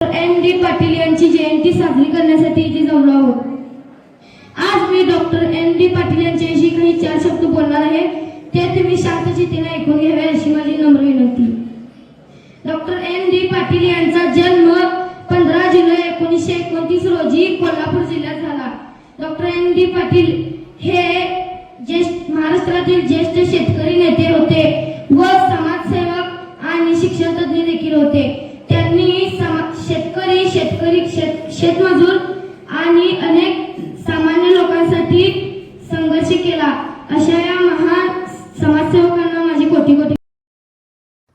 ND. Patil यांची जयंती साजरी करण्यासाठी इथे जमलो आहोत। आज मी डॉक्टर एन.डी. पाटील यांच्याविषयी काही 4 शब्द बोलणार आहे, ते तुम्ही शांत चित्ताने ऐकून घ्यावे अशी माझी नम्र विनंती। Doctor ND. पाटील यांचा जन्म 15 जुलै 1929 रोजी कोल्हापूर जिल्ह्यात झाला। Doctor ND. पाटील हे महाराष्ट्रातील ज्येष्ठ शेतकरी नेते होते व समाजसेवक आणि शिक्षण तज्ञ देखील होते। त्यांनी शेतमजूर आणि अनेक सामान्य लोकांसाठी संघर्ष केला। अशा या महान समाजसेवकांना माझी कोटी कोटी।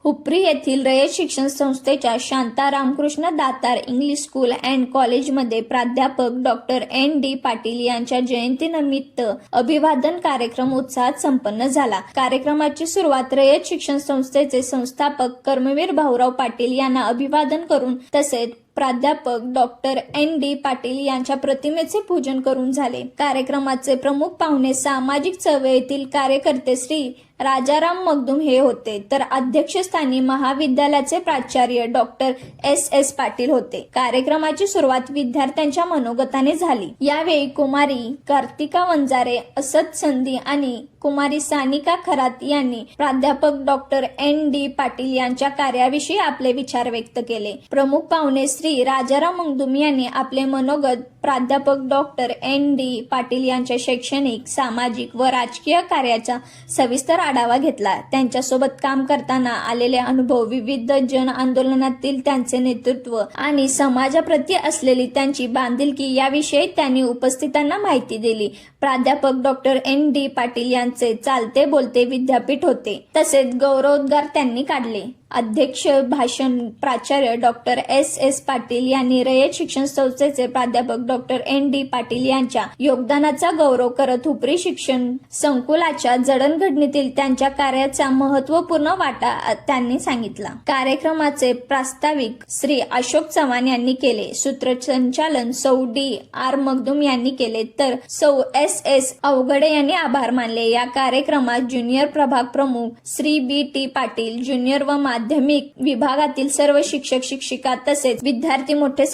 हुपरी येथील रयत शिक्षण संस्थेच्या Shanta Ramkrishna Datar English school and कॉलेजमध्ये प्राध्यापक डॉक्टर एन.डी. पाटील यांच्या जयंतीनिमित्त अभिवादन कार्यक्रम उत्साहात संपन्न झाला। कार्यक्रमाची सुरुवात रयत शिक्षण संस्थेचे संस्थापक कर्मवीर भाऊराव पाटील यांना अभिवादन करून तसेच प्राध्यापक डॉक्टर एन.डी. पाटील यांच्या प्रतिमेचे पूजन करून झाले। कार्यक्रमाचे प्रमुख पाहुणे सामाजिक चळवळीतील कार्यकर्ते श्री राजाराम मगदुम हे होते, तर अध्यक्षस्थानी महाविद्यालयाचे प्राचार्य डॉक्टर एस पाटील होते। कार्यक्रमाची सुरुवात विद्यार्थ्यांच्या मनोगताने झाली। यावेळी कुमारी कार्तिका वंजारे, असद संधी आणि कुमारी सानिका खरात यांनी प्राध्यापक डॉक्टर एन.डी. पाटील यांच्या कार्याविषयी आपले विचार व्यक्त केले। प्रमुख पाहुणे श्री राजाराम मगदुम यांनी आपले मनोगत प्राध्यापक डॉक्टर एन.डी. पाटील यांच्या शैक्षणिक, सामाजिक व राजकीय कार्याचा सविस्तर आढावा घेतला। त्यांच्यासोबत काम करताना आलेले अनुभव, विविध जन आंदोलनातील त्यांचे नेतृत्व आणि समाजाप्रती असलेली त्यांची बांधिलकी याविषयी त्यांनी उपस्थितांना माहिती दिली। प्राध्यापक डॉक्टर एन.डी. पाटील यांचे चालते बोलते विद्यापीठ होते, तसेच गौरवोद्गार त्यांनी काढले। अध्यक्ष भाषण प्राचार्य डॉक्टर एस पाटील यांनी रयत शिक्षण संस्थेचे प्राध्यापक डॉक्टर एन.डी. पाटील यांच्या योगदानाचा गौरव करत हुपरी शिक्षण संकुलाच्या जडणघडणीतील त्यांच्या कार्याचा महत्त्वपूर्ण वाटा त्यांनी सांगितला। कार्यक्रमाचे प्रास्ताविक श्री अशोक चव्हाण यांनी केले। सूत्रसंचालन सौ डी.आर. मगदुम यांनी केले, तर सौ एस अवघडे यांनी आभार मानले। या कार्यक्रमात ज्युनियर प्रभाग प्रमुख श्री बी.टी. पाटील, ज्युनियर व माध्यमिक विभागातील सर्व शिक्षक शिक्षिका तसेच विद्यार्थी मोठे